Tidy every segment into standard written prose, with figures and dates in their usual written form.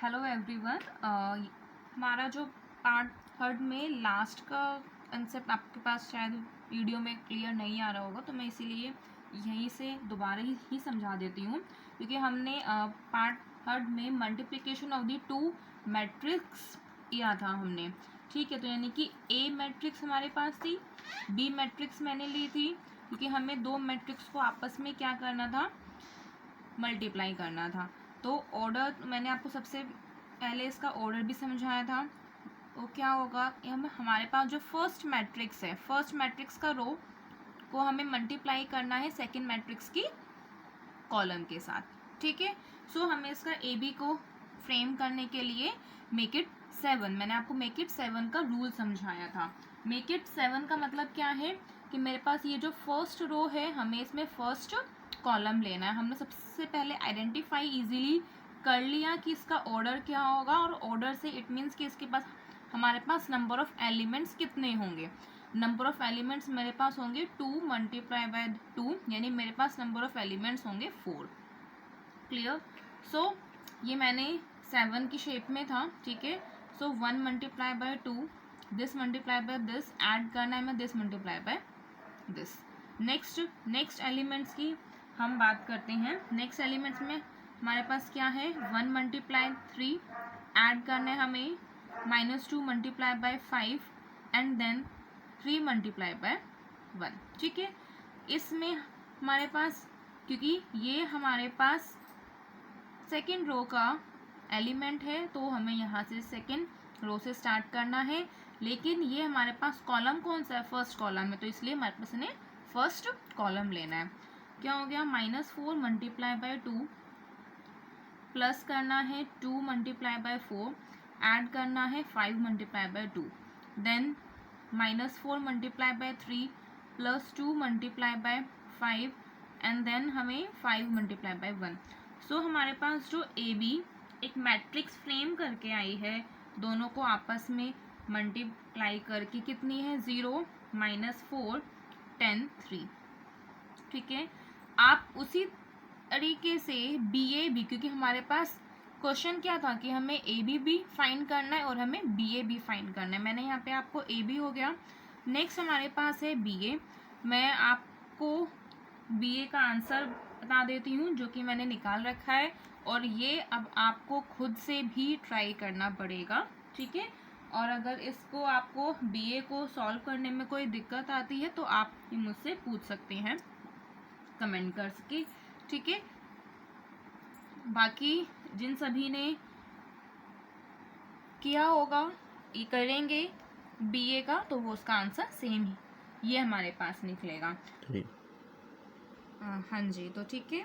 Hello everyone. हमारा जो part third में लास्ट का कंसेप्ट आपके पास शायद वीडियो में क्लियर नहीं आ रहा होगा, तो मैं इसीलिए यहीं से दोबारा ही समझा देती हूँ, क्योंकि हमने पार्ट थर्ड में multiplication of the two matrix किया था हमने। ठीक है, तो यानी कि ए मैट्रिक्स हमारे पास थी, बी मैट्रिक्स मैंने ली थी, क्योंकि हमें दो मैट्रिक्स को आपस में क्या करना था, मल्टीप्लाई करना था। तो ऑर्डर मैंने आपको सबसे पहले इसका ऑर्डर भी समझाया था। तो क्या होगा कि हमारे पास जो फर्स्ट मैट्रिक्स है, फर्स्ट मैट्रिक्स का रो को हमें मल्टीप्लाई करना है सेकंड मैट्रिक्स की कॉलम के साथ। ठीक है, सो हमें इसका ए बी को फ्रेम करने के लिए मेक इट 7, मैंने आपको मेक इट 7 का रूल समझाया था। मेक इट 7 का मतलब क्या है कि मेरे पास ये जो फर्स्ट रो है, हमें इसमें फर्स्ट कॉलम लेना है। हमने सबसे पहले आइडेंटिफाई इजीली कर लिया कि इसका ऑर्डर क्या होगा, और ऑर्डर से इट मीन्स कि इसके पास हमारे पास नंबर ऑफ एलिमेंट्स कितने होंगे। नंबर ऑफ एलिमेंट्स मेरे पास होंगे 2 मल्टीप्लाई बाय 2, यानी मेरे पास नंबर ऑफ एलिमेंट्स होंगे 4। क्लियर? सो ये मैंने 7 की शेप में था। ठीक है, सो 1 multiply by 2, this multiply by this, add करना है मैं this multiply by this. Next elements की हम बात करते हैं। नेक्स्ट एलिमेंट्स में हमारे पास क्या है, 1 मल्टीप्लाई 3, ऐड करना है हमें -2 multiply by 5 and then 3 multiply by 1। ठीक है, इसमें हमारे पास, क्योंकि ये हमारे पास सेकेंड रो का एलिमेंट है, तो हमें यहाँ से सेकेंड रो से स्टार्ट करना है, लेकिन ये हमारे पास कॉलम कौन सा है, फर्स्ट कॉलम है, तो इसलिए हमारे पास इन्हें फर्स्ट कॉलम लेना है। क्या हो गया, -4 मल्टीप्लाई बाय 2, प्लस करना है 2 मल्टीप्लाई बाय 4, ऐड करना है 5 multiply by 2, then -4 multiply by 3 plus 2 multiply by 5 and then हमें 5 मल्टीप्लाई बाय 1। सो हमारे पास जो ए बी एक मैट्रिक्स फ्रेम करके आई है, दोनों को आपस में मल्टीप्लाई करके कितनी है, 0 -4 10 3। ठीक है, आप उसी तरीके से बी ए बी, क्योंकि हमारे पास क्वेश्चन क्या था कि हमें ए बी भी फाइंड करना है और हमें बी ए भी फाइंड करना है। मैंने यहाँ पे आपको ए बी हो गया। नेक्स्ट हमारे पास है बी ए। मैं आपको बी ए का आंसर बता देती हूँ जो कि मैंने निकाल रखा है, और ये अब आपको खुद से भी ट्राई करना पड़ेगा। ठीक है, और अगर इसको आपको बी ए को सॉल्व करने में कोई दिक्कत आती है तो आप मुझसे पूछ सकते हैं कमेंट कर सके। ठीक है, बाकी जिन सभी ने किया होगा, ये करेंगे बीए का, तो वो उसका आंसर सेम ही ये हमारे पास निकलेगा। हाँ जी, तो ठीक है,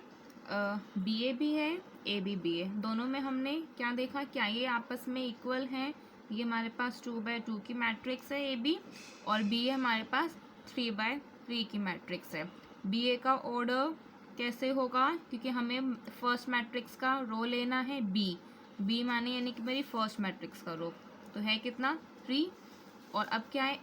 बीए भी है, ए बी बी ए, दोनों में हमने क्या देखा, क्या ये आपस में इक्वल हैं। ये हमारे पास 2/2 की मैट्रिक्स है ए बी, और बी ए हमारे पास 3/3 की मैट्रिक्स है। बी ए का ऑर्डर कैसे होगा, क्योंकि हमें फर्स्ट मैट्रिक्स का रो लेना है बी, बी माने यानी कि मेरी फर्स्ट मैट्रिक्स का रो, तो है कितना 3। और अब क्या है,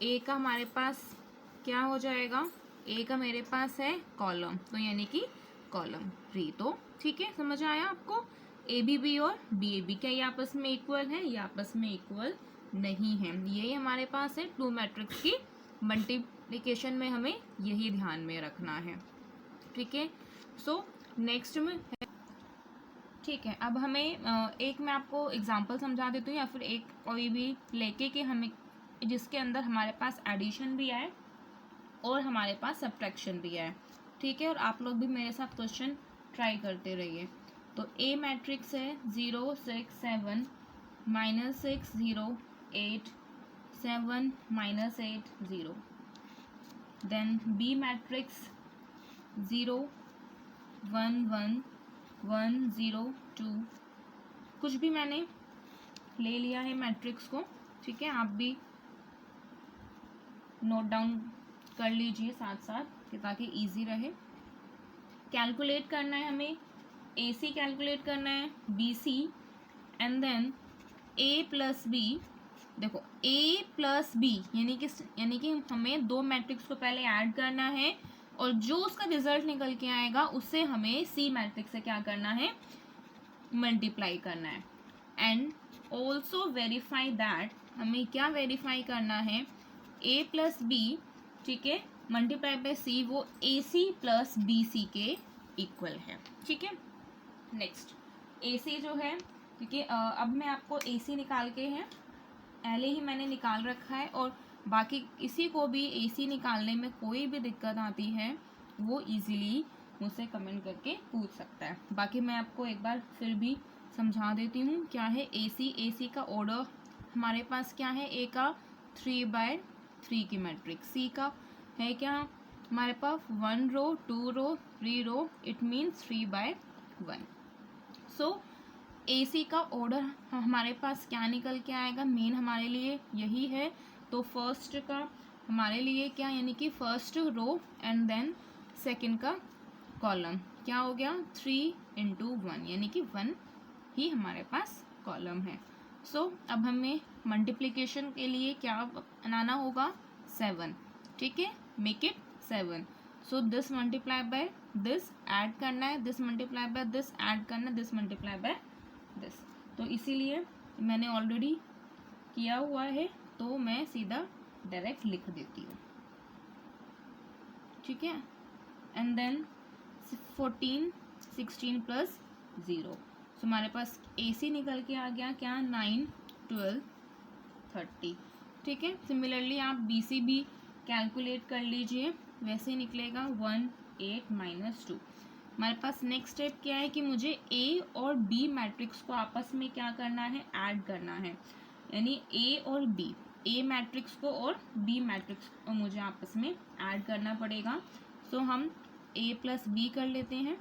ए का हमारे पास क्या हो जाएगा, ए का मेरे पास है कॉलम, तो यानी कि कॉलम 3। तो ठीक है, समझ आया आपको, ए बी बी और बी ए बी क्या ये आपस में इक्वल है, ये आपस में इक्वल नहीं है। यही हमारे पास है टू मैट्रिक्स की मल्टीप्लिकेशन में, हमें यही ध्यान में रखना है। ठीक है, सो नेक्स्ट में है, ठीक है, अब हमें एक मैं आपको एग्जांपल समझा देती हूँ, या फिर एक कोई भी लेके कि हमें जिसके अंदर हमारे पास एडिशन भी आए और हमारे पास सब्ट्रैक्शन भी आए। ठीक है, और आप लोग भी मेरे साथ क्वेश्चन ट्राई करते रहिए। तो ए मैट्रिक्स है 0 6 7 -6 0 8 7 -8 0। देन बी मैट्रिक्स 0 1 1 1 0 2, कुछ भी मैंने ले लिया है मैट्रिक्स को। ठीक है, आप भी नोट डाउन कर लीजिए साथ साथ, ताकि इजी रहे। कैलकुलेट करना है हमें, ए सी कैलकुलेट करना है, B C, and then A plus B. देखो ए प्लस बी यानी कि हमें दो मैट्रिक्स को पहले ऐड करना है, और जो उसका रिजल्ट निकल के आएगा उससे हमें सी मैट्रिक्स से क्या करना है, मल्टीप्लाई करना है। एंड ऑल्सो वेरीफाई दैट, हमें क्या वेरीफाई करना है, ए प्लस बी, ठीक है, मल्टीप्लाई बाय सी, वो ए सी प्लस बी सी के इक्वल है। ठीक है, नेक्स्ट ए सी जो है, क्योंकि अब मैं आपको ए सी निकाल के है, पहले ही मैंने निकाल रखा है, और बाकी किसी को भी ए सी निकालने में कोई भी दिक्कत आती है वो इजीली मुझसे कमेंट करके पूछ सकता है। बाकी मैं आपको एक बार फिर भी समझा देती हूँ क्या है ए सी का ऑर्डर हमारे पास क्या है, ए का 3/3 की मैट्रिक्स, सी का है क्या हमारे पास 1 रो 2 रो 3 रो, इट मीन्स 3/1। सो ए सी का ऑर्डर हमारे पास क्या निकल के आएगा, मेन हमारे लिए यही है। तो फर्स्ट का हमारे लिए क्या, यानी कि first row and then second का कॉलम क्या हो गया, 3 × 1, यानी कि 1 ही हमारे पास कॉलम है। सो अब हमें मल्टीप्लिकेशन के लिए क्या बनाना होगा, 7, ठीक है, make it 7। So this multiply by this add करना है, this multiply by this add करना है, दिस मल्टीप्लाई बाय दिस। तो इसीलिए मैंने ऑलरेडी किया हुआ है, तो मैं सीधा डायरेक्ट लिख देती हूँ, ठीक है। एंड देन 14 16 प्लस 0, सो हमारे पास ए सी निकल के आ गया क्या, 9 12 30, ठीक है। सिमिलरली आप बी सी भी कैलकुलेट कर लीजिए, वैसे निकलेगा 1 8 -2। हमारे पास नेक्स्ट स्टेप क्या है कि मुझे ए और बी मैट्रिक्स को आपस में क्या करना है, ऐड करना है, यानी ए और बी, ए मैट्रिक्स को और बी मैट्रिक्स को मुझे आपस में ऐड करना पड़ेगा। सो हम ए प्लस बी कर लेते हैं,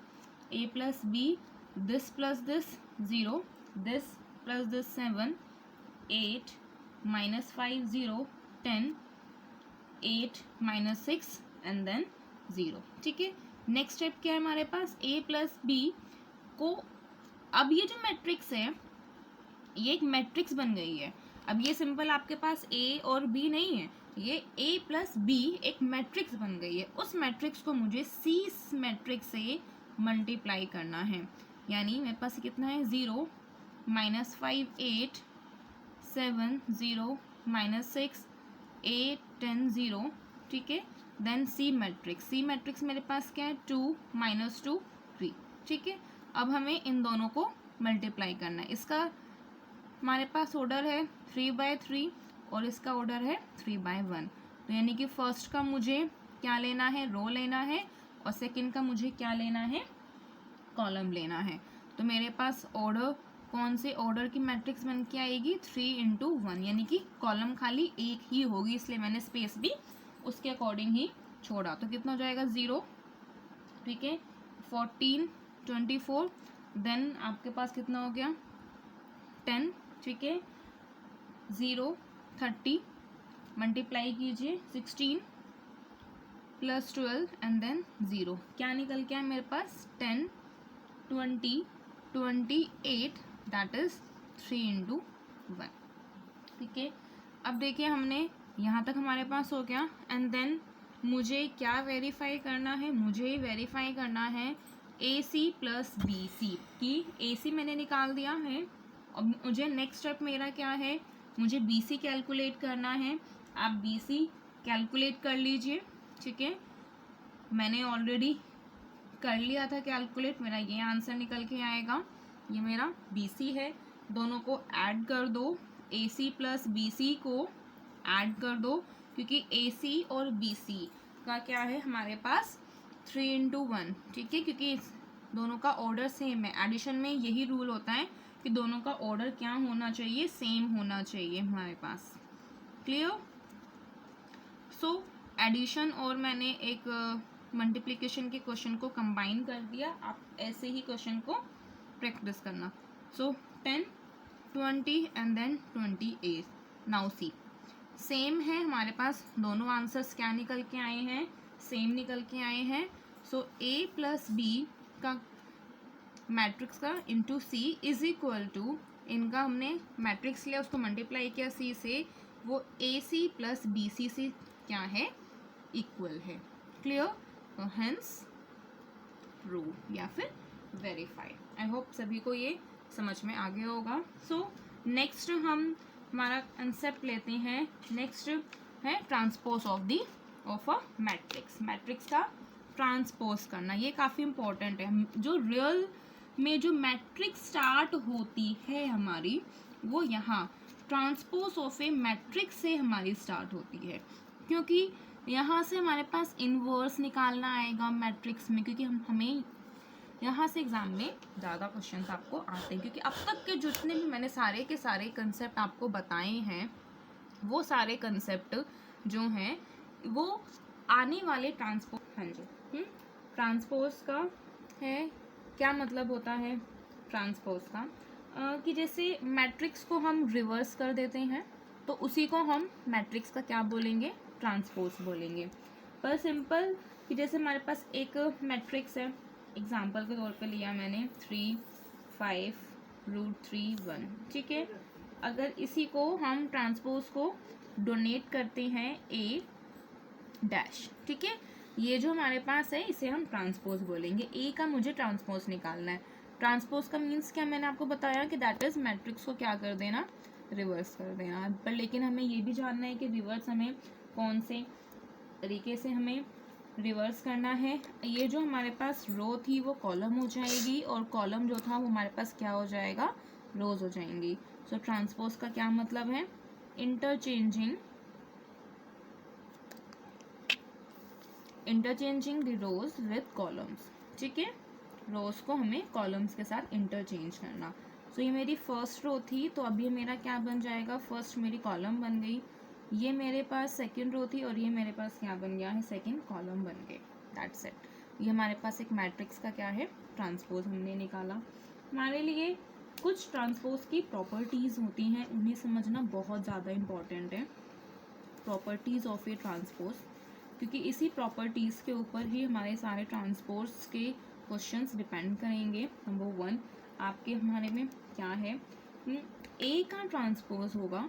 A plus B, this plus this 0, this plus this 7 8 -5 0 10 8 -6 and then 0, ठीक है। नेक्स्ट स्टेप क्या है हमारे पास, ए प्लस बी को, अब ये जो मैट्रिक्स है ये एक मैट्रिक्स बन गई है। अब ये सिंपल आपके पास ए और बी नहीं है, ये ए प्लस बी एक मैट्रिक्स बन गई है। उस मैट्रिक्स को मुझे सी मैट्रिक्स से मल्टीप्लाई करना है, यानी मेरे पास कितना है, 0 -5 8 7 0 -6 8 10 0, ठीक है। देन सी मैट्रिक्स मेरे पास क्या है, 2 -2 3, ठीक है। अब हमें इन दोनों को मल्टीप्लाई करना है। इसका हमारे पास ऑर्डर है 3/3 और इसका ऑर्डर है 3/1, तो यानी कि फर्स्ट का मुझे क्या लेना है, रो लेना है, और सेकंड का मुझे क्या लेना है, कॉलम लेना है। तो मेरे पास ऑर्डर कौन से ऑर्डर की मैट्रिक्स बन के आएगी, 3 × 1, यानी कि कॉलम खाली एक ही होगी, इसलिए मैंने स्पेस भी उसके अकॉर्डिंग ही छोड़ा। तो कितना हो जाएगा, 0, ठीक है, 14 24, देन आपके पास कितना हो गया, 10, ठीक है, 0 30, मल्टीप्लाई कीजिए 16 प्लस 12 एंड देन 0, क्या निकल के आया मेरे पास, 10 20 28, दैट इज 3 × 1, ठीक है। अब देखिए हमने यहाँ तक हमारे पास हो गया, एंड देन मुझे क्या वेरीफाई करना है, मुझे वेरीफाई करना है ए सी प्लस बी सी की, ए सी मैंने निकाल दिया है। अब मुझे नेक्स्ट स्टेप मेरा क्या है, मुझे बी सी कैलकुलेट करना है। आप बी सी कैलकुलेट कर लीजिए, ठीक है, मैंने ऑलरेडी कर लिया था कैलकुलेट, मेरा ये आंसर निकल के आएगा, ये मेरा बी सी है। दोनों को ऐड कर दो, ए सी प्लस बी सी को ऐड कर दो, क्योंकि ए सी और बी सी का क्या है हमारे पास 3 × 1, ठीक है, क्योंकि दोनों का ऑर्डर सेम है। एडिशन में यही रूल होता है कि दोनों का ऑर्डर क्या होना चाहिए, सेम होना चाहिए हमारे पास, क्लियर। सो एडिशन और मैंने एक मल्टीप्लिकेशन के क्वेश्चन को कंबाइन कर दिया, आप ऐसे ही क्वेश्चन को प्रैक्टिस करना। So 10 20 and then 28, now C same है हमारे पास, दोनों आंसर्स क्या निकल के आए हैं, सेम निकल के आए हैं। सो ए प्लस बी का मैट्रिक्स का into C is equal to, इनका हमने मैट्रिक्स लिया उसको मल्टीप्लाई किया सी से, वो ए सी प्लस बी सी से क्या है, इक्वल है, क्लियर। तो हेंस प्रूव या फिर वेरीफाई। आई होप सभी को ये समझ में आ गया होगा। सो नेक्स्ट हम हमारा कंसेप्ट लेते हैं, नेक्स्ट है transpose of a matrix. Matrix का ट्रांसपोज करना, ये काफ़ी इंपॉर्टेंट है। जो रियल में जो मैट्रिक्स स्टार्ट होती है हमारी, वो यहाँ ट्रांसपोज ऑफ ए मैट्रिक्स से हमारी स्टार्ट होती है, क्योंकि यहाँ से हमारे पास इनवर्स निकालना आएगा मैट्रिक्स में, क्योंकि हमें यहाँ से एग्जाम में ज़्यादा क्वेश्चन आपको आते हैं, क्योंकि अब तक के जितने भी मैंने सारे के सारे कंसेप्ट आपको बताए हैं, वो सारे कंसेप्ट जो हैं वो आने वाले ट्रांसपोज, हाँ जी, ट्रांसपोज का है क्या मतलब होता है ट्रांसपोज का, कि जैसे मैट्रिक्स को हम रिवर्स कर देते हैं तो उसी को हम मैट्रिक्स का क्या बोलेंगे, ट्रांसपोज बोलेंगे। पर सिंपल कि जैसे हमारे पास एक मैट्रिक्स है, एग्जाम्पल के तौर पे लिया मैंने 3 5 √3 1, ठीक है। अगर इसी को हम ट्रांसपोज को डोनेट करते हैं ए डैश, ठीक है, ये जो हमारे पास है इसे हम ट्रांसपोज बोलेंगे। ए का मुझे ट्रांसपोज निकालना है। ट्रांसपोज का मीन्स क्या, मैंने आपको बताया कि दैट इज मैट्रिक्स को क्या कर देना, रिवर्स कर देना। पर लेकिन हमें ये भी जानना है कि रिवर्स हमें कौन से तरीके से हमें रिवर्स करना है। ये जो हमारे पास रो थी वो कॉलम हो जाएगी, और कॉलम जो था वो हमारे पास क्या हो जाएगा, रोज हो जाएंगी। सो ट्रांसपोज का क्या मतलब है, interchanging the rows with columns, ठीक है। रोज को हमें कॉलम्स के साथ इंटरचेंज करना। सो ये मेरी फर्स्ट रो थी, तो अभी मेरा क्या बन जाएगा, फर्स्ट मेरी कॉलम बन गई, ये मेरे पास सेकंड रो थी, और ये मेरे पास क्या बन गया है, सेकंड कॉलम बन गए। That's it. ये हमारे पास एक मैट्रिक्स का क्या है, ट्रांसपोज हमने निकाला। हमारे लिए कुछ ट्रांसपोज की प्रॉपर्टीज़ होती हैं, उन्हें समझना बहुत ज़्यादा इम्पॉर्टेंट है, प्रॉपर्टीज़ ऑफ ए ट्रांसपोज, क्योंकि इसी प्रॉपर्टीज़ के ऊपर ही हमारे सारे ट्रांसपोज के क्वेश्चंस डिपेंड करेंगे। नंबर 1 आपके हमारे में क्या है, ए का ट्रांसपोज होगा,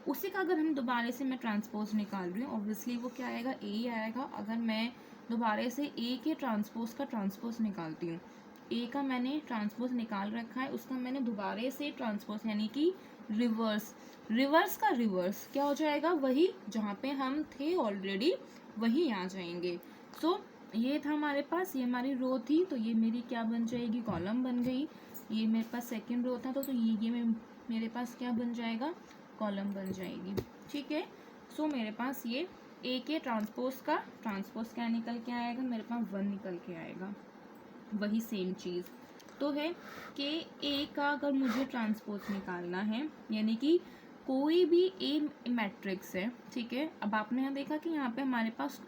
उसी का अगर हम दोबारा से मैं ट्रांसपोज निकाल रही हूँ, ऑब्वियसली वो क्या आएगा, ए ही आएगा। अगर मैं दोबारा से ए के ट्रांसपोज का ट्रांसपोज निकालती हूँ, ए का मैंने ट्रांसपोज निकाल रखा है, उसका मैंने दोबारा से ट्रांसपोज यानी कि रिवर्स, रिवर्स का रिवर्स क्या हो जाएगा, वही जहाँ पे हम थे ऑलरेडी वही आ जाएंगे। सो ये था हमारे पास, ये हमारी रो थी, तो ये मेरी क्या बन जाएगी, कॉलम बन गई। ये मेरे पास सेकेंड रो था, तो ये मेरे पास क्या बन जाएगा, कॉलम बन जाएगी, ठीक है। सो मेरे पास ये ए के ट्रांसपोज का ट्रांसपोज क्या निकल के आएगा, मेरे पास 1 निकल के आएगा। वही सेम चीज़ तो है कि ए का अगर मुझे ट्रांसपोज निकालना है, यानी कि कोई भी ए मैट्रिक्स है, ठीक है। अब आपने यहाँ देखा कि यहाँ पे हमारे पास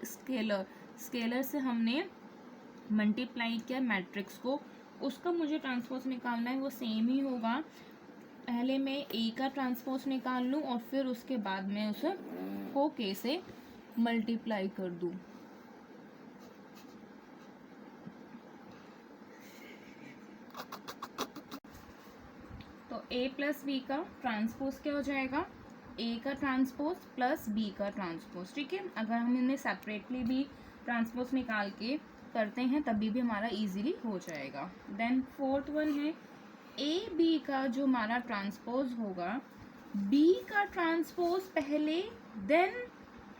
स्केलर से हमने मल्टीप्लाई किया मैट्रिक्स को, उसका मुझे ट्रांसपोज निकालना है, वो सेम ही होगा। पहले मैं ए का ट्रांसपोज निकाल लूँ और फिर उसके बाद मैं उसे को के से मल्टीप्लाई कर दूँ। तो ए प्लस बी का ट्रांसपोज क्या हो जाएगा, ए का ट्रांसपोज प्लस बी का ट्रांसपोज, ठीक है। अगर हम इन्हें सेपरेटली भी ट्रांसपोज निकाल के करते हैं तभी भी हमारा इजीली हो जाएगा। देन फोर्थ वन है ए बी का जो हमारा ट्रांसपोज होगा, बी का ट्रांसपोज पहले देन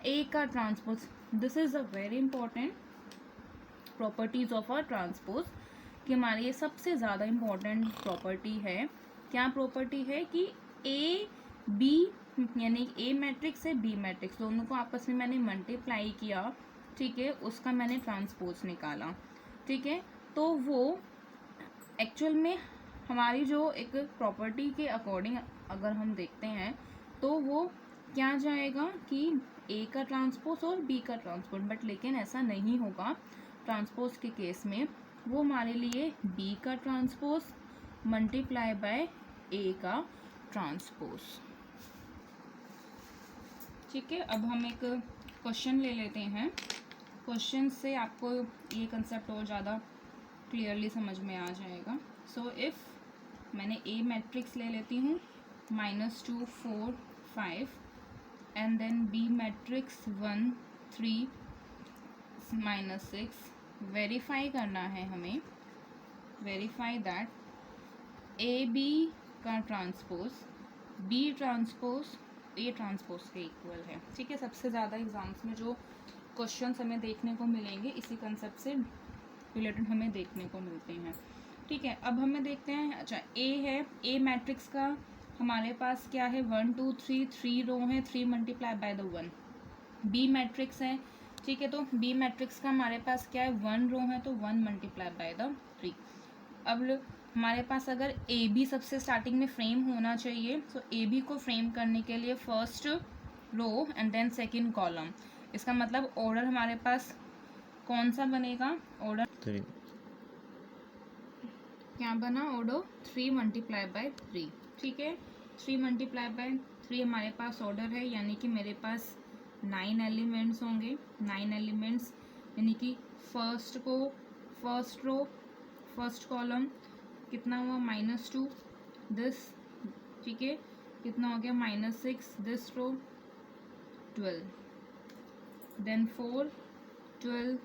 ए का transpose. This is a very important properties of a transpose, कि हमारे ये सबसे ज़्यादा इम्पॉर्टेंट प्रॉपर्टी है। क्या प्रॉपर्टी है कि ए बी यानी ए मैट्रिक्स है बी मैट्रिक्स, दोनों को आपस में मैंने मल्टीप्लाई किया, ठीक है, उसका मैंने ट्रांसपोज निकाला, ठीक है। तो वो एक्चुअल में हमारी जो एक प्रॉपर्टी के अकॉर्डिंग अगर हम देखते हैं तो वो क्या जाएगा कि ए का ट्रांसपोज और बी का ट्रांसपोज, बट लेकिन ऐसा नहीं होगा ट्रांसपोज के केस में। वो हमारे लिए बी का ट्रांसपोज मल्टीप्लाई बाय ए का ट्रांसपोज, ठीक है। अब हम एक क्वेश्चन ले लेते हैं, क्वेश्चन से आपको ये कंसेप्ट और ज़्यादा क्लियरली समझ में आ जाएगा। सो इफ़ मैंने ए मैट्रिक्स ले लेती हूँ -2 4 5 and then B matrix 1 3 -6, verify करना है हमें, वेरीफाई दैट ए बी का transpose B transpose A transpose के इक्वल है। ठीक है, सबसे ज़्यादा एग्जाम्स में जो क्वेश्चंस हमें देखने को मिलेंगे इसी कंसेप्ट से रिलेटेड हमें देखने को मिलते हैं। ठीक है, अब हमें देखते हैं। अच्छा, ए है, ए मैट्रिक्स का हमारे पास क्या है, 1 2 3 3 रो है, 3 multiply by the 1। B matrix है, ठीक है, तो बी मैट्रिक्स का हमारे पास क्या है, 1 रो है, तो 1 मल्टीप्लाई बाय द 3। अब हमारे पास अगर ए बी सबसे स्टार्टिंग में फ्रेम होना चाहिए, तो ए बी को फ्रेम करने के लिए first row and then second column. इसका मतलब ऑर्डर हमारे पास कौन सा बनेगा, ऑर्डर क्या बना, ऑर्डर 3 मल्टीप्लाई बाय 3। ठीक है, 3 मल्टीप्लाई बाय 3 हमारे पास ऑर्डर है, यानी कि मेरे पास 9 एलिमेंट्स होंगे। 9 एलिमेंट्स यानी कि फर्स्ट रो फर्स्ट कॉलम कितना हुआ, -2 दिस। ठीक है, कितना हो गया, -6 दिस रो 12, देन 4 12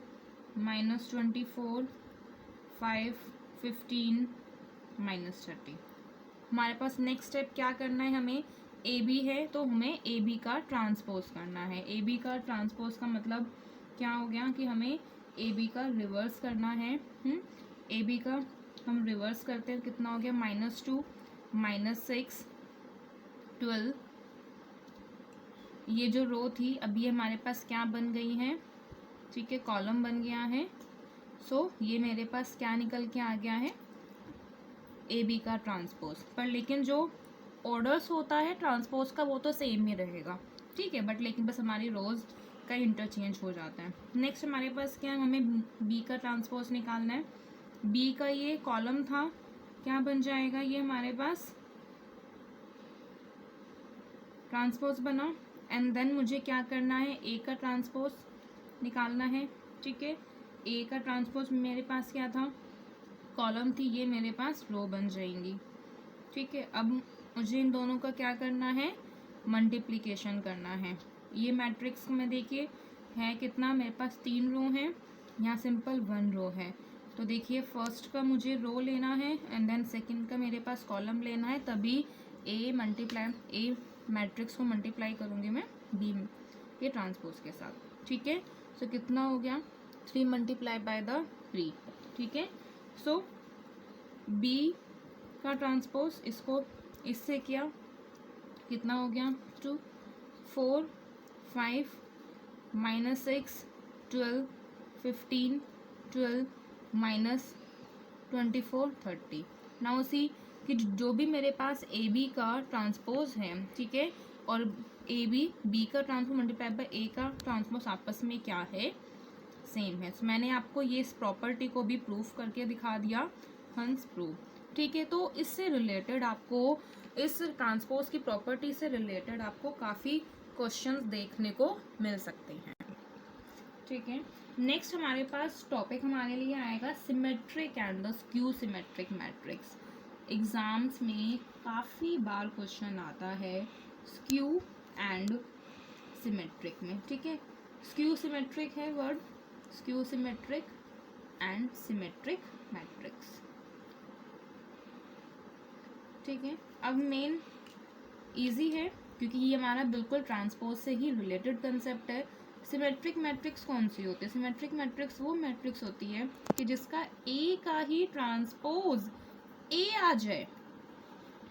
-24 5 15 -30। हमारे पास नेक्स्ट स्टेप क्या करना है, हमें ए बी है तो हमें ए बी का ट्रांसपोज करना है। ए बी का ट्रांसपोज का मतलब क्या हो गया कि हमें ए बी का रिवर्स करना है। ए बी का हम रिवर्स करते हैं, कितना हो गया, -2 -6 12। ये जो रो थी अभी हमारे पास क्या बन गई है, ठीक है, कॉलम बन गया है। सो ये मेरे पास क्या निकल के आ गया है, ए बी का ट्रांसपोज। पर लेकिन जो ऑर्डर्स होता है ट्रांसपोज का वो तो सेम ही रहेगा। ठीक है, बट लेकिन बस हमारी रोज का इंटरचेंज हो जाता है। नेक्स्ट हमारे पास क्या है, हमें बी का ट्रांसपोज निकालना है। बी का ये कॉलम था, क्या बन जाएगा, ये हमारे पास ट्रांसपोज बना। एंड देन मुझे क्या करना है, ए का ट्रांसपोज निकालना है। ठीक है, ए का ट्रांसपोज मेरे पास क्या था, कॉलम थी, ये मेरे पास रो बन जाएंगी। ठीक है, अब मुझे इन दोनों का क्या करना है, मल्टीप्लिकेशन करना है। ये मैट्रिक्स में देखिए है कितना, मेरे पास 3 रो हैं, यहाँ सिंपल 1 रो है। तो देखिए फर्स्ट का मुझे रो लेना है एंड देन सेकंड का मेरे पास कॉलम लेना है, तभी ए मैट्रिक्स को मल्टीप्लाई करूँगी मैं बी के ट्रांसपोज के साथ। ठीक है, सो कितना हो गया, 3 मल्टीप्लाई बाय द 3। ठीक है, सो बी का ट्रांसपोज इसको इससे किया, कितना हो गया, 2 4 5 -6 12 15 12 -24 30। ना उसी कि जो भी मेरे पास ए बी का ट्रांसपोज है, ठीक है, और ए बी का ट्रांसपोज मल्टीप्लाई बाय ए का ट्रांसपोज आपस में क्या है, सेम है। मैंने आपको ये इस प्रॉपर्टी को भी प्रूफ करके दिखा दिया, हंस प्रूफ। ठीक है, तो इससे रिलेटेड आपको, इस ट्रांसपोज की प्रॉपर्टी से रिलेटेड आपको काफ़ी क्वेश्चंस देखने को मिल सकते हैं। ठीक है, नेक्स्ट हमारे पास टॉपिक हमारे लिए आएगा symmetric and the skew symmetric matrix. Exams में काफ़ी बार क्वेश्चन आता है स्क्यू एंड सिमेट्रिक में। ठीक है, स्क्यू सिमेट्रिक है word, skew symmetric and symmetric matrix. ठीक है, अब मेन इजी है क्योंकि ये हमारा बिल्कुल ट्रांसपोज से ही रिलेटेड कंसेप्ट है। सिमेट्रिक मैट्रिक्स कौन सी होती है, सिमेट्रिक मैट्रिक्स वो मैट्रिक्स होती है कि जिसका ए का ही ट्रांसपोज ए आ जाए।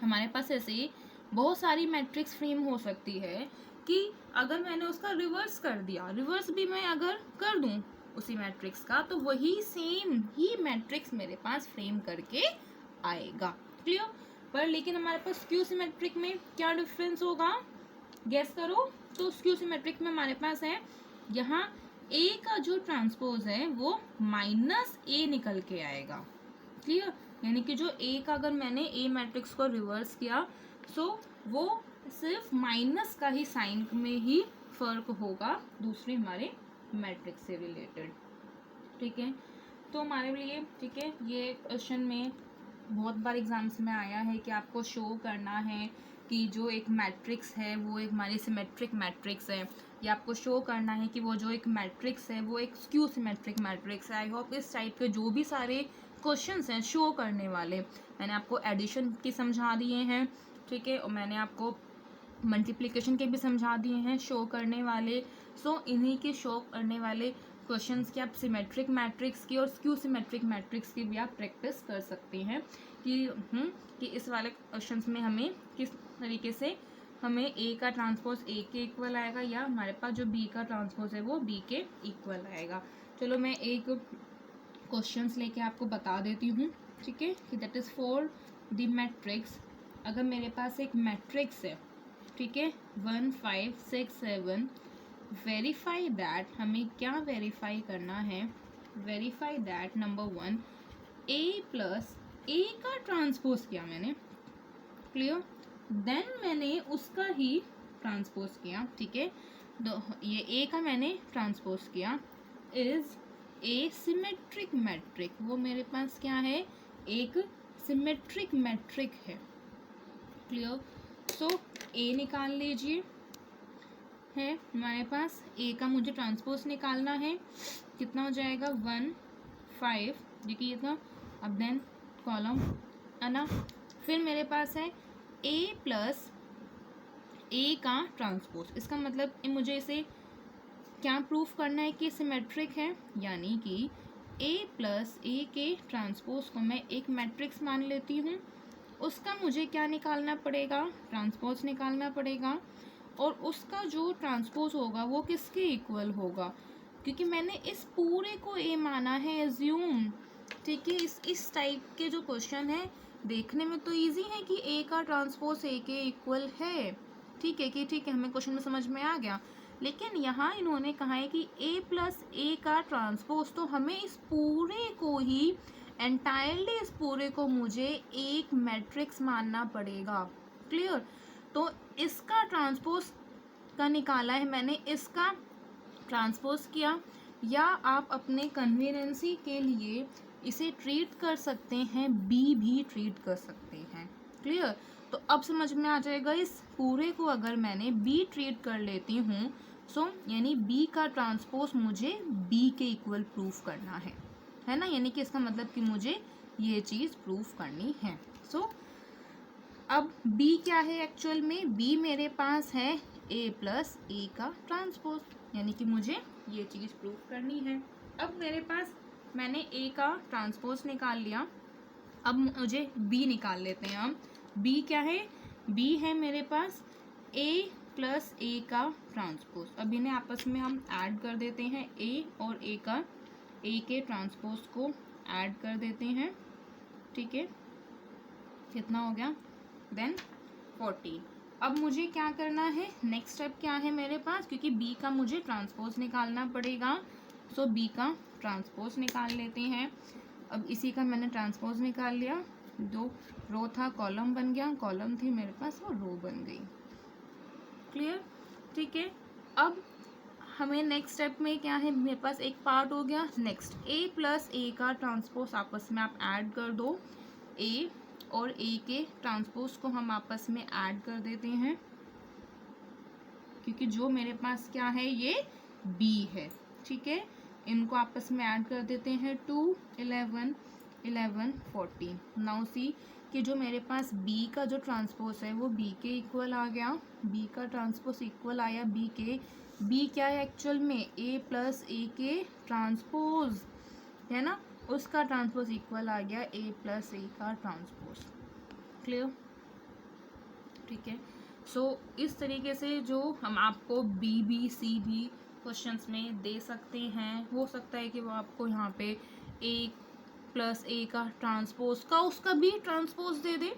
हमारे पास ऐसे बहुत सारी मैट्रिक्स फ्रेम हो सकती है कि अगर मैंने उसका रिवर्स कर दिया, रिवर्स भी मैं अगर कर दूं उसी मैट्रिक्स का, तो वही सेम ही मैट्रिक्स मेरे पास फ्रेम करके आएगा। क्लियर, पर लेकिन हमारे पास स्क्यू सिमेट्रिक में क्या डिफरेंस होगा, गेस करो। तो स्क्यू सिमेट्रिक में हमारे पास है, यहाँ ए का जो ट्रांसपोज है वो -a निकल के आएगा। क्लियर, यानी कि जो ए का अगर मैंने ए मैट्रिक्स को रिवर्स किया, सो वो सिर्फ माइनस का ही साइन में ही फर्क होगा दूसरे हमारे मैट्रिक्स से रिलेटेड। ठीक है, तो हमारे लिए, ठीक है, ये क्वेश्चन में बहुत बार एग्जाम्स में आया है कि आपको शो करना है कि जो एक मैट्रिक्स है वो एक हमारी सिमेट्रिक मैट्रिक्स है, या आपको शो करना है कि वो जो एक मैट्रिक्स है वो एक स्क्यू सिमेट्रिक मैट्रिक्स है। आई होप इस टाइप के जो भी सारे क्वेश्चंस हैं शो करने वाले। मैंने आपको एडिशन की समझा दिए हैं, ठीक है, और मैंने आपको मल्टीप्लिकेशन के भी समझा दिए हैं शो करने वाले। सो इन्हीं के शो करने वाले क्वेश्चंस की आप सिमेट्रिक मैट्रिक्स की और स्क्यू सिमेट्रिक मैट्रिक्स की भी आप प्रैक्टिस कर सकते हैं कि इस वाले क्वेश्चंस में हमें किस तरीके से हमें ए का ट्रांसपोज ए के इक्वल आएगा, या हमारे पास जो बी का ट्रांसपोज है वो बी के इक्वल आएगा। चलो मैं एक क्वेश्चंस लेके आपको बता देती हूँ, ठीक है, कि that is for the matrix. अगर मेरे पास एक मैट्रिक्स है, ठीक है, 1 5 6 7, वेरीफाई दैट, हमें क्या वेरीफाई करना है, verify that number 1 A plus A का ट्रांसपोज किया मैंने, क्लियर, देन मैंने उसका ही ट्रांसपोज किया, ठीक है, ये ए का मैंने ट्रांसपोज किया, इज ए सिमेट्रिक मैट्रिक। वो मेरे पास क्या है, एक सिमेट्रिक मैट्रिक है, क्लियर। सो ए निकाल लीजिए, है हमारे पास ए का मुझे ट्रांसपोज निकालना है, कितना हो जाएगा 1 5, देखिए था, अब देन कॉलम है ना, फिर मेरे पास है ए प्लस ए का ट्रांसपोज। इसका मतलब मुझे इसे क्या प्रूफ करना है कि सिमेट्रिक है, यानी कि ए प्लस ए के ट्रांसपोज को मैं एक मैट्रिक्स मान लेती हूँ, उसका मुझे क्या निकालना पड़ेगा, ट्रांसपोज निकालना पड़ेगा, और उसका जो ट्रांसपोज होगा वो किसके इक्वल होगा, क्योंकि मैंने इस पूरे को ए माना है, एज्यूम, ठीक है। इस टाइप के जो क्वेश्चन है देखने में तो इजी है कि ए का ट्रांसपोज ए के इक्वल है, ठीक है, कि ठीक है, हमें क्वेश्चन में समझ में आ गया। लेकिन यहाँ इन्होंने कहा है कि ए प्लस ए का ट्रांसपोज, तो हमें इस पूरे को ही, एंटायरली इस पूरे को मुझे एक मैट्रिक्स मानना पड़ेगा, क्लियर। तो इसका ट्रांसपोज का निकाला है मैंने, इसका ट्रांसपोज किया, या आप अपने कन्वीनियंसी के लिए इसे ट्रीट कर सकते हैं, बी भी ट्रीट कर सकते हैं, क्लियर। तो अब समझ में आ जाएगा, इस पूरे को अगर मैंने बी ट्रीट कर लेती हूँ, सो यानी बी का ट्रांसपोज मुझे बी के इक्वल प्रूफ करना है ना, यानी कि इसका मतलब कि मुझे ये चीज़ प्रूफ करनी है। सो अब बी क्या है एक्चुअल में, बी मेरे पास है ए प्लस ए का ट्रांसपोज, यानी कि मुझे ये चीज़ प्रूफ करनी है। अब मेरे पास मैंने ए का ट्रांसपोज निकाल लिया, अब मुझे बी निकाल लेते हैं हम। बी क्या है, बी है मेरे पास ए प्लस ए का ट्रांसपोज। अब इन्हें आपस में हम ऐड कर देते हैं, ए और ए का, ए के ट्रांसपोज को ऐड कर देते हैं, ठीक है, कितना हो गया, देन 40। अब मुझे क्या करना है, नेक्स्ट स्टेप क्या है मेरे पास, क्योंकि बी का मुझे ट्रांसपोज निकालना पड़ेगा, सो बी का ट्रांसपोज निकाल लेते हैं। अब इसी का मैंने ट्रांसपोज निकाल लिया, जो रो था कॉलम बन गया, कॉलम थी मेरे पास वो रो बन गई, क्लियर, ठीक है। अब हमें नेक्स्ट स्टेप में क्या है, मेरे पास एक पार्ट हो गया, नेक्स्ट ए प्लस ए का ट्रांसपोज आपस में आप ऐड कर दो, ए और ए के ट्रांसपोज को हम आपस में ऐड कर देते हैं, क्योंकि जो मेरे पास क्या है, ये बी है, ठीक है, इनको आपस में ऐड कर देते हैं, 2 11 11 14। नाउ सी कि जो मेरे पास बी का जो ट्रांसपोज है वो बी के इक्वल आ गया, बी का ट्रांसपोज इक्वल आया बी के, बी क्या है एक्चुअल में, ए प्लस ए के ट्रांसपोज है ना, उसका ट्रांसपोज इक्वल आ गया ए प्लस ए का ट्रांसपोज, क्लियर, ठीक है। सो इस तरीके से जो हम आपको बी बी सी भी क्वेश्चंस में दे सकते हैं, हो सकता है कि वो आपको यहाँ पे ए प्लस ए का ट्रांसपोज का उसका भी ट्रांसपोज दे दे,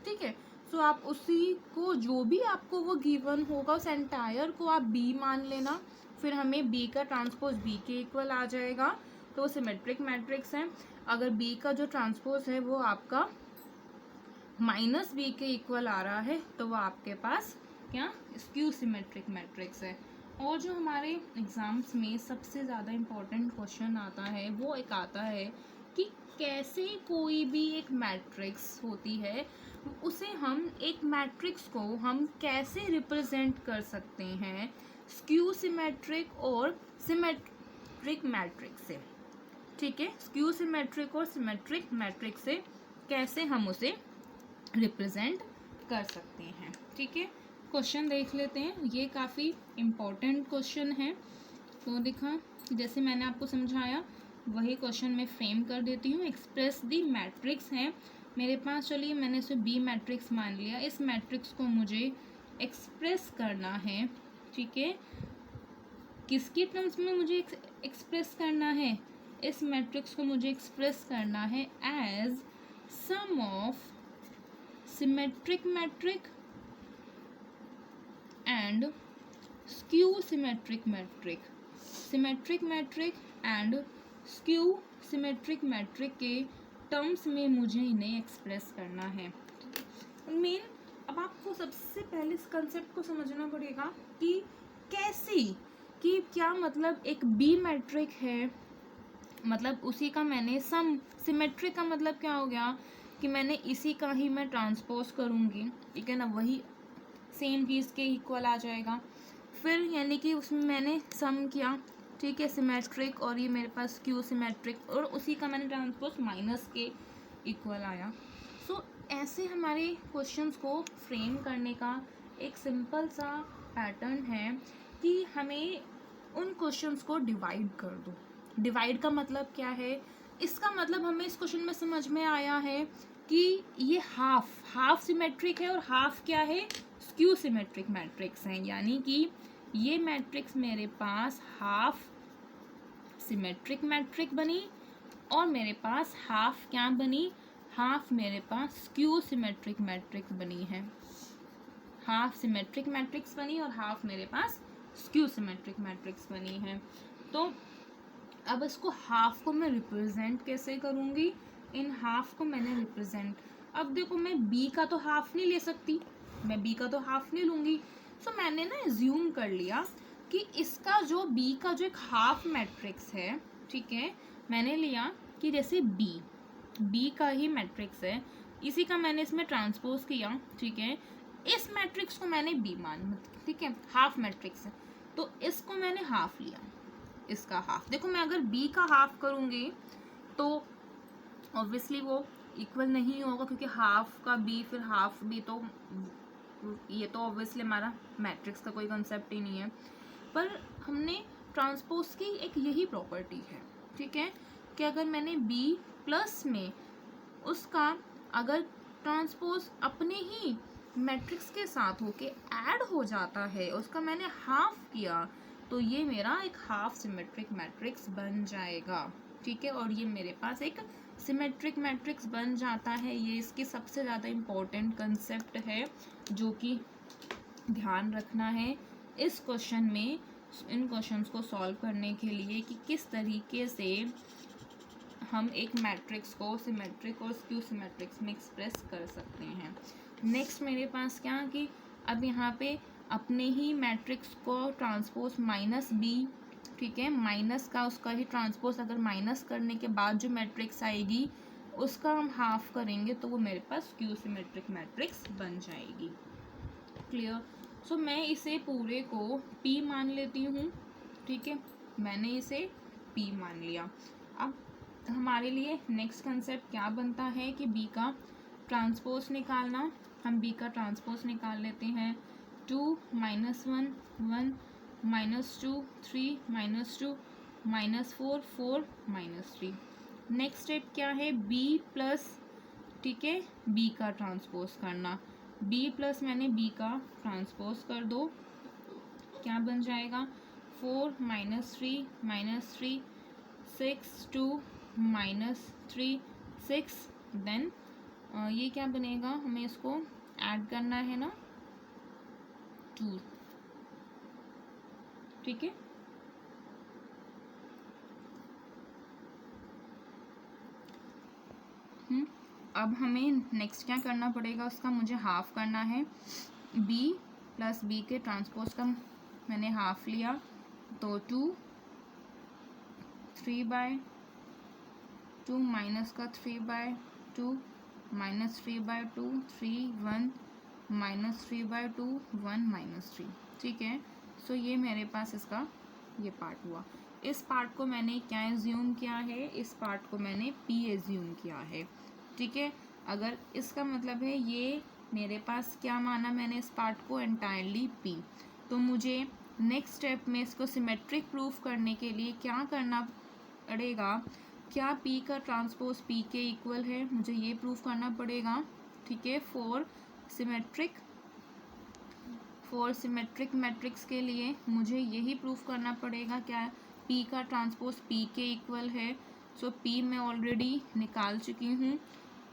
ठीक है। सो आप उसी को, जो भी आपको वो गिवन होगा, उस एंटायर को आप बी मान लेना, फिर हमें बी का ट्रांसपोज बी के इक्वल आ जाएगा, तो वो सिमेट्रिक मैट्रिक्स है। अगर बी का जो ट्रांसपोज है वो आपका माइनस बी के इक्वल आ रहा है, तो वो आपके पास क्या, स्क्यू सिमेट्रिक मैट्रिक्स है। और जो हमारे एग्जाम्स में सबसे ज़्यादा इम्पोर्टेंट क्वेश्चन आता है, वो एक आता है कि कैसे कोई भी एक मैट्रिक्स होती है, उसे हम, एक मैट्रिक्स को हम कैसे रिप्रेजेंट कर सकते हैं स्क्यू सिमेट्रिक और सिमेट्रिक मैट्रिक्स से। ठीक है, स्क्यू सिमेट्रिक और सिमेट्रिक मैट्रिक्स से कैसे हम उसे रिप्रेजेंट कर सकते हैं। ठीक है, क्वेश्चन देख लेते हैं, ये काफ़ी इम्पोर्टेंट क्वेश्चन है। तो देखा, जैसे मैंने आपको समझाया वही क्वेश्चन में फ्रेम कर देती हूँ। एक्सप्रेस दी मैट्रिक्स है मेरे पास, चलिए मैंने इसे बी मैट्रिक्स मान लिया। इस मैट्रिक्स को मुझे एक्सप्रेस करना है, ठीक है, किसकी टर्म्स में मुझे एक्सप्रेस करना है? इस मैट्रिक्स को मुझे एक्सप्रेस करना है as sum of symmetric matrix and skew symmetric matrix. Symmetric matrix and skew symmetric matrix के टर्म्स में मुझे इन्हें एक्सप्रेस करना है। मेन अब आपको सबसे पहले इस कंसेप्ट को समझना पड़ेगा कि कैसे, कि क्या मतलब एक बी मैट्रिक है, मतलब उसी का मैंने सम, सिमेट्रिक का मतलब क्या हो गया कि मैंने इसी का ही मैं ट्रांसपोज करूँगी, ठीक है ना, वही सेम चीज़ के इक्वल आ जाएगा। फिर यानी कि उसमें मैंने सम किया, ठीक है, सिमेट्रिक, और ये मेरे पास क्यू सिमेट्रिक, और उसी का मैंने ट्रांसपोज माइनस के इक्वल आया। सो ऐसे हमारे क्वेश्चंस को फ्रेम करने का एक सिंपल सा पैटर्न है कि हमें उन क्वेश्चंस को डिवाइड कर दो। डिवाइड का मतलब क्या है? इसका मतलब हमें इस क्वेश्चन में समझ में आया है कि ये हाफ सिमेट्रिक है और हाफ क्या है? स्क्यू सिमेट्रिक मैट्रिक्स हैं, यानी कि ये मैट्रिक्स मेरे पास हाफ सिमेट्रिक मैट्रिक बनी और मेरे पास हाफ क्या बनी? हाफ मेरे पास स्क्यू सिमेट्रिक मैट्रिक्स बनी है। हाफ सिमेट्रिक मैट्रिक्स बनी और हाफ मेरे पास स्क्यू सिमेट्रिक मैट्रिक्स बनी है। तो अब इसको हाफ को मैं रिप्रेजेंट कैसे करूँगी? इन हाफ को मैंने रिप्रेजेंट, अब देखो मैं बी का तो हाफ नहीं ले सकती, मैं बी का तो हाफ नहीं लूँगी। सो मैंने ना एज्यूम कर लिया कि इसका जो बी का जो एक हाफ मैट्रिक्स है, ठीक है, मैंने लिया कि जैसे बी का ही मैट्रिक्स है, इसी का मैंने इसमें ट्रांसपोज किया, ठीक है, इस मैट्रिक्स को मैंने बी मान, ठीक है, हाफ मैट्रिक्स है, तो इसको मैंने हाफ लिया, इसका हाफ। देखो मैं अगर बी का हाफ करूँगी तो ऑब्वियसली वो इक्वल नहीं होगा, क्योंकि हाफ का बी फिर हाफ बी, तो ये तो ऑब्वियसली हमारा मैट्रिक्स का कोई कंसेप्ट ही नहीं है। पर हमने ट्रांसपोज की एक यही प्रॉपर्टी है, ठीक है, कि अगर मैंने बी प्लस में उसका अगर ट्रांसपोज अपने ही मैट्रिक्स के साथ होके ऐड हो जाता है, उसका मैंने हाफ किया, तो ये मेरा एक हाफ सिमेट्रिक मैट्रिक्स बन जाएगा, ठीक है, और ये मेरे पास एक सिमेट्रिक मैट्रिक्स बन जाता है। ये इसकी सबसे ज़्यादा इम्पोर्टेंट कंसेप्ट है जो कि ध्यान रखना है इस क्वेश्चन में, इन क्वेश्चंस को सॉल्व करने के लिए, कि किस तरीके से हम एक मैट्रिक्स को सिमेट्रिक और स्क्यू सिमेट्रिक्स में एक्सप्रेस कर सकते हैं। नेक्स्ट मेरे पास क्या कि अब यहाँ पे अपने ही मैट्रिक्स को ट्रांसपोज माइनस बी, ठीक है, माइनस का उसका ही ट्रांसपोज अगर माइनस करने के बाद जो मैट्रिक्स आएगी उसका हम हाफ करेंगे, तो वो मेरे पास स्क्यू सिमेट्रिक मैट्रिक्स बन जाएगी। क्लियर? सो मैं इसे पूरे को P मान लेती हूँ, ठीक है, मैंने इसे P मान लिया। अब हमारे लिए नेक्स्ट कंसेप्ट क्या बनता है कि B का ट्रांसपोज निकालना। हम B का ट्रांसपोज निकाल लेते हैं। 2 -1 1 -2 3 -2 -4 4 -3। नेक्स्ट स्टेप क्या है? B प्लस, ठीक है, B का ट्रांसपोज करना। B प्लस मैंने B का ट्रांसपोज कर दो, क्या बन जाएगा? 4 -3 -3 6 2 -3 6, देन ये क्या बनेगा? हमें इसको ऐड करना है ना, 2, ठीक है। अब हमें नेक्स्ट क्या करना पड़ेगा? उसका मुझे हाफ करना है। B प्लस B के ट्रांसपोज का मैंने हाफ लिया, तो 2 3/2 माइनस का 3/2 -3/2 3 1 -3/2 1 -3, ठीक है। सो ये मेरे पास इसका ये पार्ट हुआ। इस पार्ट को मैंने क्या एज्यूम किया है, इस पार्ट को मैंने पी एज्यूम किया है, ठीक है। अगर इसका मतलब है ये मेरे पास क्या माना मैंने इस पार्ट को एंटायरली पी, तो मुझे नेक्स्ट स्टेप में इसको सिमेट्रिक प्रूफ करने के लिए क्या करना पड़ेगा, क्या पी का ट्रांसपोज पी के इक्वल है, मुझे ये प्रूफ करना पड़ेगा, ठीक है। फॉर सिमेट्रिक मैट्रिक्स के लिए मुझे यही प्रूफ करना पड़ेगा, क्या पी का ट्रांसपोज पी के इक्वल है। सो पी मैं ऑलरेडी निकाल चुकी हूँ,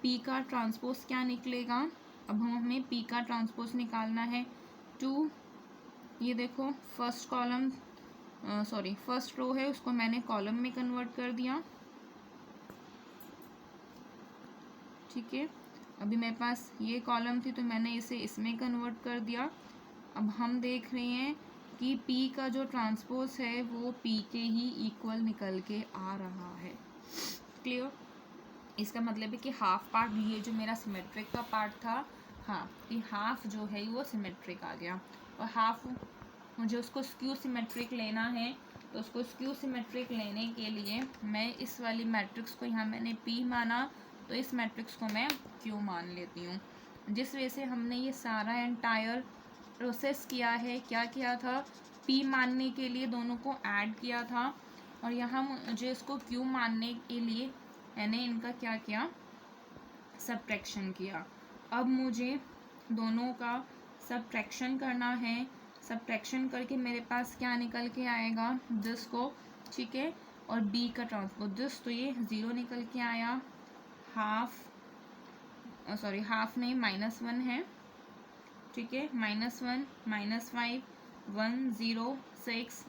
पी का ट्रांसपोज क्या निकलेगा, अब हमें पी का ट्रांसपोज निकालना है। 2, ये देखो फर्स्ट रो है उसको मैंने कॉलम में कन्वर्ट कर दिया, ठीक है। अभी मेरे पास ये कॉलम थी तो मैंने इसे इसमें कन्वर्ट कर दिया। अब हम देख रहे हैं कि P का जो ट्रांसपोज है वो P के ही इक्वल निकल के आ रहा है, क्लियर। इसका मतलब है कि हाफ पार्ट, ये जो मेरा सिमेट्रिक का पार्ट था, हाँ, कि हाफ जो है वो सिमेट्रिक आ गया, और हाफ मुझे उसको स्क्यू सिमेट्रिक लेना है। तो उसको स्क्यू सिमेट्रिक लेने के लिए मैं इस वाली मैट्रिक्स को, यहाँ मैंने P माना तो इस मैट्रिक्स को मैं Q मान लेती हूँ। जिस वजह से हमने ये सारा एंटायर प्रोसेस किया है, क्या किया था, P मानने के लिए दोनों को ऐड किया था, और यहाँ मुझे इसको Q मानने के लिए मैंने इनका क्या किया, सब्ट्रैक्शन किया। अब मुझे दोनों का सब्ट्रैक्शन करना है, सब्ट्रैक्शन करके मेरे पास क्या निकल के आएगा, दिस को, ठीक है, और B का ट्रांसपोज दिस, तो ये 0 निकल के आया, हाफ नहीं -1 है, ठीक है, -1 -5 1 0 6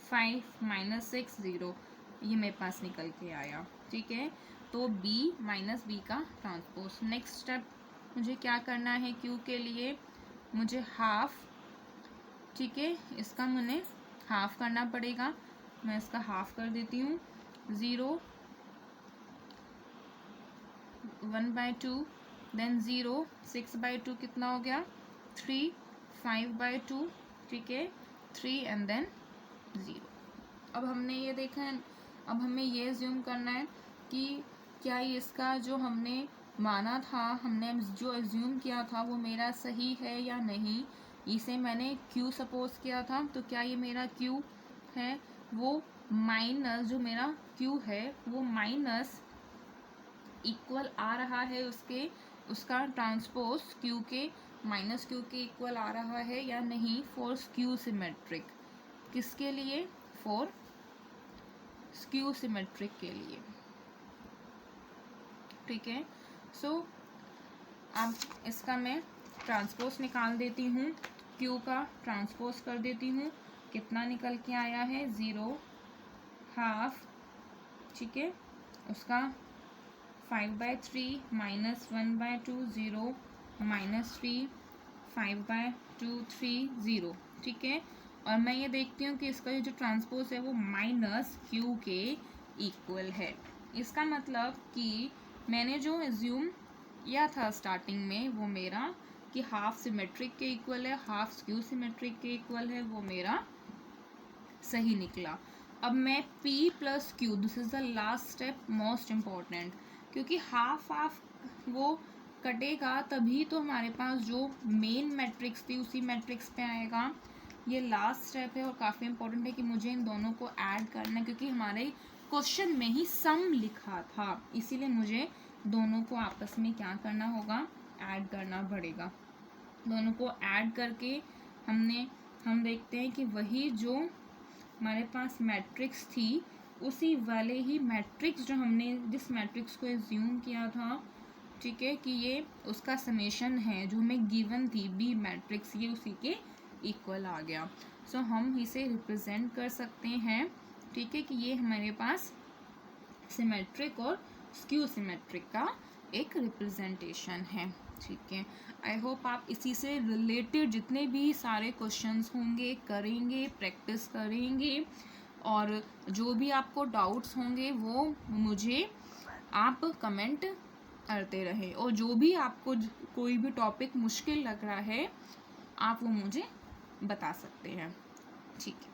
5 -6 0, ये मेरे पास निकल के आया, ठीक है। तो B माइनस B का ट्रांसपोज। नेक्स्ट स्टेप मुझे क्या करना है, Q के लिए मुझे हाफ, ठीक है, इसका मैंने हाफ करना पड़ेगा, मैं इसका हाफ कर देती हूँ, 0 1/2 देन 0 6/2 कितना हो गया, 3 5/2, ठीक है, 3 एंड देन 0। अब हमने ये देखा है, अब हमें ये एज्यूम करना है कि क्या इसका जो हमने माना था, हमने जो एज्यूम किया था वो मेरा सही है या नहीं। इसे मैंने Q सपोज किया था, तो क्या ये मेरा Q है, वो माइनस, जो मेरा Q है वो माइनस इक्वल आ रहा है उसका ट्रांसपोज Q के माइनस Q के इक्वल आ रहा है या नहीं, फॉर स्क्यू सिमेट्रिक, किसके लिए, फॉर स्क्यू सिमेट्रिक के लिए, ठीक है। सो अब इसका मैं ट्रांसपोज निकाल देती हूँ, Q का ट्रांसपोज कर देती हूँ, कितना निकल के आया है, 0 हाफ, ठीक है, उसका 5/3 -1/2 0 -3 5/2 3 0, ठीक है। और मैं ये देखती हूँ कि इसका जो ट्रांसपोज है वो -Q के इक्वल है। इसका मतलब कि मैंने जो एज्यूम किया था स्टार्टिंग में वो मेरा कि हाफ सिमेट्रिक के इक्वल है, हाफ स्क्यू सिमेट्रिक के इक्वल है, वो मेरा सही निकला। अब मैं P + Q, this is the last step, most important, क्योंकि हाफ वो कटेगा तभी तो हमारे पास जो मेन मैट्रिक्स थी उसी मैट्रिक्स पे आएगा। ये लास्ट स्टेप है और काफ़ी इंपॉर्टेंट है कि मुझे इन दोनों को ऐड करना है, क्योंकि हमारे क्वेश्चन में ही सम लिखा था, इसीलिए मुझे दोनों को आपस में क्या करना होगा, ऐड करना पड़ेगा। दोनों को ऐड करके हम देखते हैं कि वही जो हमारे पास मैट्रिक्स थी उसी वाले ही मैट्रिक्स जो हमने जिस मैट्रिक्स को एज्यूम किया था, ठीक है, कि ये उसका समेशन है जो हमें गिवन थी B मैट्रिक्स, ये उसी के इक्वल आ गया। सो हम इसे रिप्रेजेंट कर सकते हैं, ठीक है, कि ये हमारे पास सिमेट्रिक और स्क्यू सिमेट्रिक का एक रिप्रेजेंटेशन है, ठीक है। आई होप आप इसी से रिलेटेड जितने भी सारे क्वेश्चंस होंगे करेंगे, प्रैक्टिस करेंगे, और जो भी आपको डाउट्स होंगे वो मुझे आप कमेंट करते रहे, और जो भी आपको कोई भी टॉपिक मुश्किल लग रहा है आप वो मुझे बता सकते हैं, ठीक है।